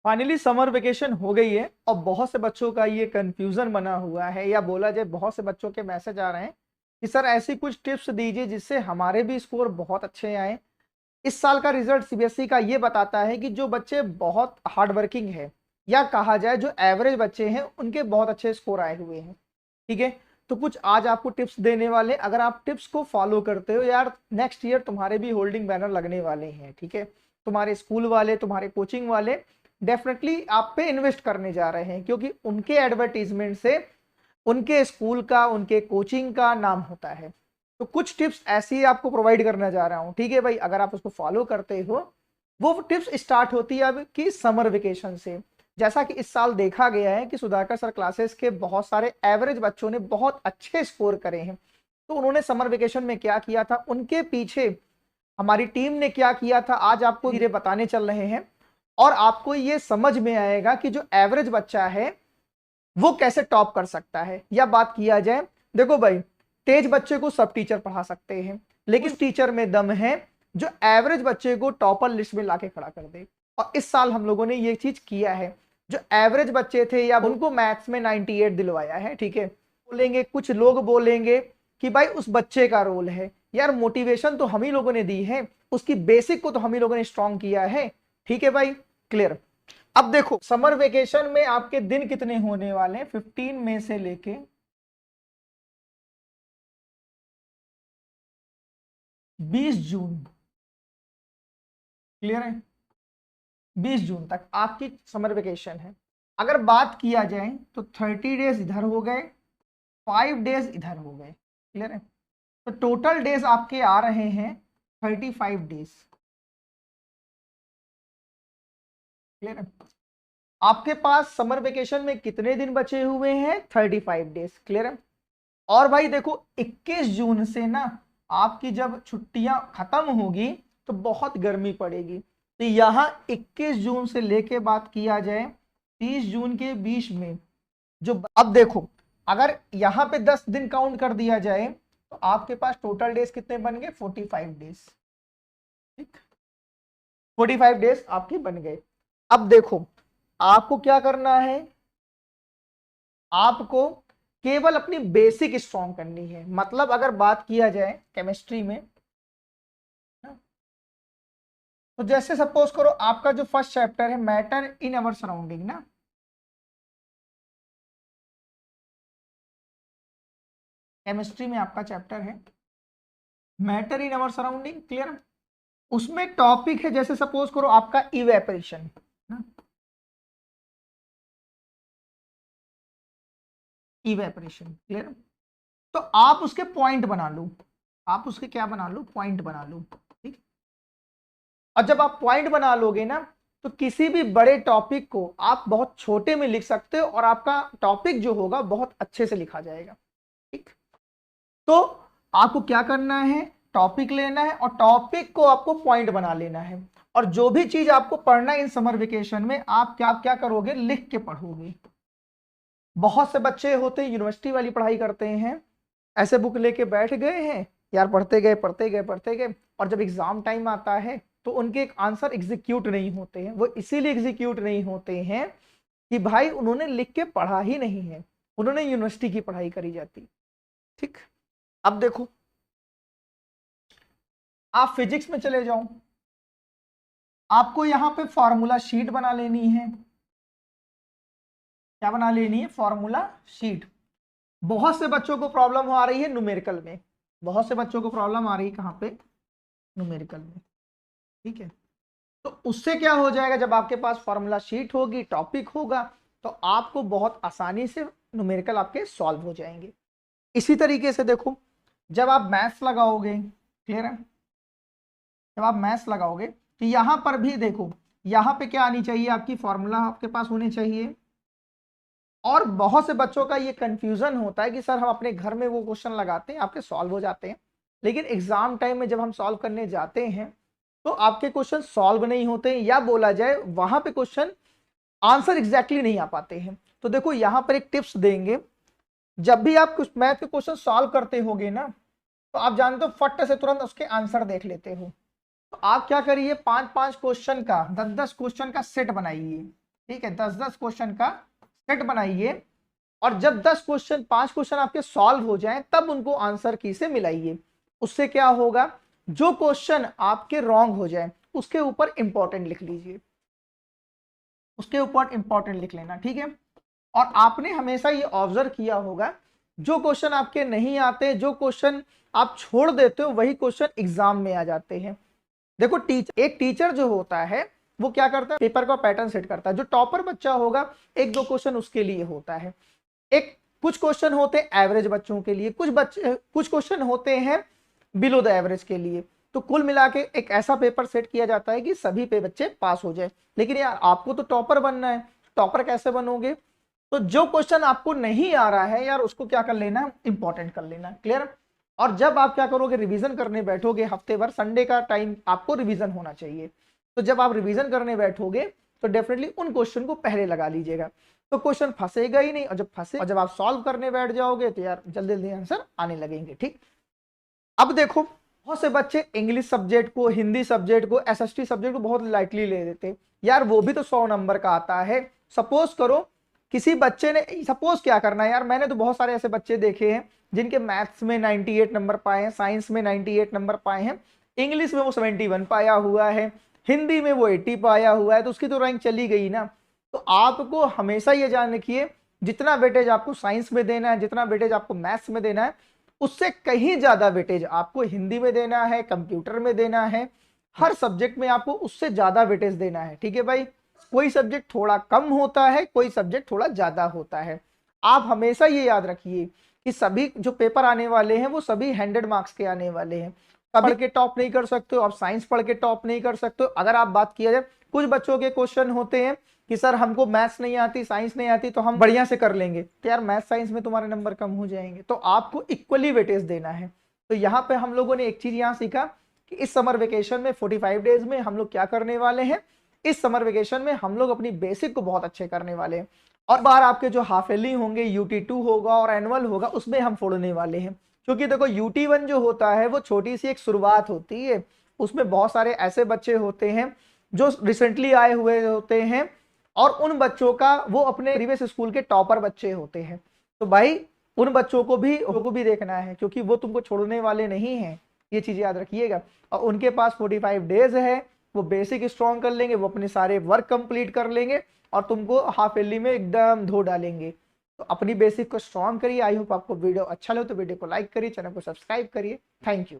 Finally summer vacation हो गई है और बहुत से बच्चों का ये कंफ्यूजन बना हुआ है, या बोला जाए बहुत से बच्चों के मैसेज आ रहे हैं कि सर ऐसी कुछ टिप्स दीजिए जिससे हमारे भी स्कोर बहुत अच्छे आए। इस साल का रिजल्ट सीबीएसई का ये बताता है कि जो बच्चे बहुत हार्ड वर्किंग है, या कहा जाए जो एवरेज बच्चे हैं, उनके बहुत अच्छे स्कोर आए हुए हैं। ठीक है, तो कुछ आज आपको टिप्स देने वाले, अगर आप टिप्स को फॉलो करते हो यार, नेक्स्ट ईयर तुम्हारे भी होल्डिंग बैनर लगने वाले हैं। ठीक है, तुम्हारे स्कूल वाले, तुम्हारे कोचिंग वाले डेफिनेटली आप पे इन्वेस्ट करने जा रहे हैं, क्योंकि उनके एडवर्टीजमेंट से उनके स्कूल का, उनके कोचिंग का नाम होता है। तो कुछ टिप्स ऐसी आपको प्रोवाइड करना जा रहा हूं। ठीक है भाई, अगर आप उसको फॉलो करते हो, वो टिप्स स्टार्ट होती है अब की समर वेकेशन से। जैसा कि इस साल देखा गया है कि सुधाकर सर क्लासेस के बहुत सारे एवरेज बच्चों ने बहुत अच्छे स्कोर करे हैं। तो उन्होंने समर वेकेशन में क्या किया था, उनके पीछे हमारी टीम ने क्या किया था, आज आपको धीरे बताने चल रहे हैं। और आपको ये समझ में आएगा कि जो एवरेज बच्चा है वो कैसे टॉप कर सकता है। या बात किया जाए, देखो भाई, तेज बच्चे को सब टीचर पढ़ा सकते हैं, लेकिन टीचर में दम है जो एवरेज बच्चे को टॉपर लिस्ट में लाके खड़ा कर दे। और इस साल हम लोगों ने ये चीज किया है। जो एवरेज बच्चे थे या उनको मैथ्स में 98 दिलवाया है। ठीक है, बोलेंगे कुछ लोग बोलेंगे कि भाई उस बच्चे का रोल है, यार मोटिवेशन तो हम ही लोगों ने दी है, उसकी बेसिक को तो हम ही लोगों ने स्ट्रॉन्ग किया है। ठीक है भाई, क्लियर। अब देखो समर वेकेशन में आपके दिन कितने होने वाले हैं, 15 मई से लेके 20 जून। क्लियर है, 20 जून तक आपकी समर वेकेशन है। अगर बात किया जाए तो 30 डेज इधर हो गए, 5 डेज इधर हो गए। क्लियर है, तो टोटल डेज आपके आ रहे हैं 35 डेज। क्लियर है, आपके पास समर वेकेशन में कितने दिन बचे हुए हैं, 35 डेज। क्लियर है, और भाई देखो 21 जून से ना आपकी जब छुट्टियां खत्म होगी तो बहुत गर्मी पड़ेगी। तो यहां 21 जून से लेके बात किया जाए 30 जून के बीच में, जो अब देखो, अगर यहां पे 10 दिन काउंट कर दिया जाए तो आपके पास टोटल डेज कितने बन गए, 45 डेज। ठीक, 45 डेज आपके बन गए। अब देखो आपको क्या करना है, आपको केवल अपनी बेसिक स्ट्रॉन्ग करनी है। मतलब अगर बात किया जाए केमिस्ट्री में, तो जैसे सपोज करो आपका जो फर्स्ट चैप्टर है मैटर इन अवर सराउंडिंग ना, केमिस्ट्री में आपका चैप्टर है matter in our surrounding. Clear, उसमें टॉपिक है जैसे सपोज करो आपका इवेपोरेशन, इवेपोरेशन। क्लियर, तो आप उसके पॉइंट बना लो, आप उसके क्या बना लो, पॉइंट बना लो। ठीक, और जब आप पॉइंट बना लोगे ना, तो किसी भी बड़े टॉपिक को आप बहुत छोटे में लिख सकते हो और आपका टॉपिक जो होगा बहुत अच्छे से लिखा जाएगा। ठीक, तो आपको क्या करना है, टॉपिक लेना है और टॉपिक को आपको पॉइंट बना लेना है। और जो भी चीज आपको पढ़ना है इन समर वेकेशन में, आप क्या क्या करोगे, लिख के पढ़ोगे। बहुत से बच्चे होते हैं यूनिवर्सिटी वाली पढ़ाई करते हैं, ऐसे बुक लेके बैठ गए हैं यार, पढ़ते गए पढ़ते गए पढ़ते गए, और जब एग्जाम टाइम आता है तो उनके आंसर एग्जीक्यूट नहीं होते हैं। वो इसीलिए एग्जीक्यूट नहीं होते हैं कि भाई उन्होंने लिख के पढ़ा ही नहीं है, उन्होंने यूनिवर्सिटी की पढ़ाई करी जाती। ठीक, अब देखो आप फिजिक्स में चले जाओ, आपको यहां पे फॉर्मूला शीट बना लेनी है। क्या बना लेनी है, फॉर्मूला शीट। बहुत से बच्चों को प्रॉब्लम आ रही है न्यूमेरिकल में, बहुत से बच्चों को प्रॉब्लम आ रही है कहां पे, न्यूमेरिकल में। ठीक है, तो उससे क्या हो जाएगा, जब आपके पास फॉर्मूला शीट होगी, टॉपिक होगा, तो आपको बहुत आसानी से न्यूमेरिकल आपके सॉल्व हो जाएंगे। इसी तरीके से देखो, जब आप मैथ्स लगाओगे, क्लियर है, जब आप मैथ्स लगाओगे तो यहां पर भी देखो, यहां पे क्या आनी चाहिए, आपकी फॉर्मूला आपके पास होनी चाहिए। और बहुत से बच्चों का ये कंफ्यूजन होता है कि सर हम अपने घर में वो क्वेश्चन लगाते हैं, आपके सॉल्व हो जाते हैं, लेकिन एग्जाम टाइम में जब हम सॉल्व करने जाते हैं तो आपके क्वेश्चन सॉल्व नहीं होते हैं, या बोला जाए वहां पे क्वेश्चन आंसर एग्जैक्टली नहीं आ पाते हैं। तो देखो यहां पर एक टिप्स देंगे, जब भी आप कुछ मैथ के क्वेश्चन सॉल्व करते होगे ना, तो आप जानते हो फट से तुरंत उसके आंसर देख लेते हो। तो आप क्या करिए, 5-5 क्वेश्चन का, 10-10 क्वेश्चन का सेट बनाइए। ठीक है, 10-10 क्वेश्चन का सेट बनाइए और जब 10 क्वेश्चन 5 क्वेश्चन आपके सॉल्व हो जाएं तब उनको आंसर की से मिलाइए। उससे क्या होगा, जो क्वेश्चन आपके रॉन्ग हो जाए उसके ऊपर इंपॉर्टेंट लिख लीजिए, उसके ऊपर इंपॉर्टेंट लिख लेना, ठीक है। और आपने हमेशा ये ऑब्जर्व किया होगा, जो क्वेश्चन आपके नहीं आते, जो क्वेश्चन आप छोड़ देते हो, वही क्वेश्चन एग्जाम में आ जाते हैं। देखो एक टीचर जो होता है वो क्या करता है, पेपर का पैटर्न सेट करता है। जो टॉपर बच्चा होगा 1-2 क्वेश्चन उसके लिए होता है, एक कुछ क्वेश्चन होते हैं एवरेज बच्चों के लिए, कुछ क्वेश्चन होते हैं बिलो द एवरेज के लिए। तो कुल मिला के एक ऐसा पेपर सेट किया जाता है कि सभी पे बच्चे पास हो जाए। लेकिन यार आपको तो टॉपर बनना है, टॉपर कैसे बनोगे? तो जो क्वेश्चन आपको नहीं आ रहा है यार उसको क्या कर लेना, इंपॉर्टेंट कर लेना, क्लियर। और जब आप क्या करोगे, रिवीजन करने बैठोगे हफ्ते भर, संडे का टाइम आपको रिवीजन होना चाहिए। तो जब आप रिवीजन करने बैठोगे तो डेफिनेटली उन क्वेश्चन को पहले लगा लीजिएगा, तो क्वेश्चन फंसेगा ही नहीं। और जब आप सॉल्व करने बैठ जाओगे तो यार जल्दी जल्दी आंसर आने लगेंगे, ठीक। अब देखो, बहुत से बच्चे इंग्लिश सब्जेक्ट को, हिंदी सब्जेक्ट को, एसएसटी सब्जेक्ट को बहुत लाइटली ले लेते, यार वो भी तो 100 नंबर का आता है। सपोज करो किसी बच्चे ने, सपोज क्या करना है यार, मैंने तो बहुत सारे ऐसे बच्चे देखे हैं जिनके मैथ्स में 98 नंबर पाए हैं, साइंस में 98 नंबर पाए हैं, इंग्लिश में वो 71 पाया हुआ है, हिंदी में वो 80 पाया हुआ है, तो उसकी तो रैंक चली गई ना। तो आपको हमेशा ये जान रखिए, जितना वेटेज आपको साइंस में देना है, जितना वेटेज आपको मैथ्स में देना है, उससे कहीं ज्यादा वेटेज आपको हिंदी में देना है, कंप्यूटर में देना है, हर सब्जेक्ट में आपको उससे ज्यादा वेटेज देना है, ठीक है भाई। कोई सब्जेक्ट थोड़ा कम होता है, कोई सब्जेक्ट थोड़ा ज्यादा होता है। आप हमेशा ये याद रखिए कि सभी जो पेपर आने वाले हैं वो सभी 100 मार्क्स के आने वाले हैं। पढ़ के टॉप नहीं कर सकते हो आप, साइंस पढ़ के टॉप नहीं कर सकते हो। अगर आप बात किया जाए, कुछ बच्चों के क्वेश्चन होते हैं कि सर हमको मैथ्स नहीं आती, साइंस नहीं आती, तो हम बढ़िया से कर लेंगे, तो यार मैथ्स साइंस में तुम्हारे नंबर कम हो जाएंगे। तो आपको इक्वली वेटेज देना है। तो यहाँ पे हम लोगों ने एक चीज यहाँ सीखा कि इस समर वेकेशन में 45 डेज में हम लोग क्या करने वाले हैं, इस समर वेकेशन में हम लोग अपनी बेसिक को बहुत अच्छे करने वाले हैं। और बार आपके जो हाफ ईयरली होंगे, UT2 होगा और एनुअल होगा, उसमें हम फोड़ने वाले हैं। क्योंकि देखो UT1 जो होता है वो छोटी सी एक शुरुआत होती है, उसमें बहुत सारे ऐसे बच्चे होते हैं जो रिसेंटली आए हुए होते हैं और उन बच्चों का वो अपने प्रीवियस स्कूल के टॉपर बच्चे होते हैं। तो भाई उन बच्चों को भी देखना है, क्योंकि वो तुमको छोड़ने वाले नहीं हैं, ये चीज याद रखिएगा। और उनके पास 45 डेज है, वो बेसिक स्ट्रॉन्ग कर लेंगे, वो अपने सारे वर्क कंप्लीट कर लेंगे और तुमको हाफ ईयरली में एकदम धो डालेंगे। तो अपनी बेसिक को स्ट्रॉन्ग करिए। आई होप आपको वीडियो अच्छा लगे तो वीडियो को लाइक करिए, चैनल को सब्सक्राइब करिए। Thank you.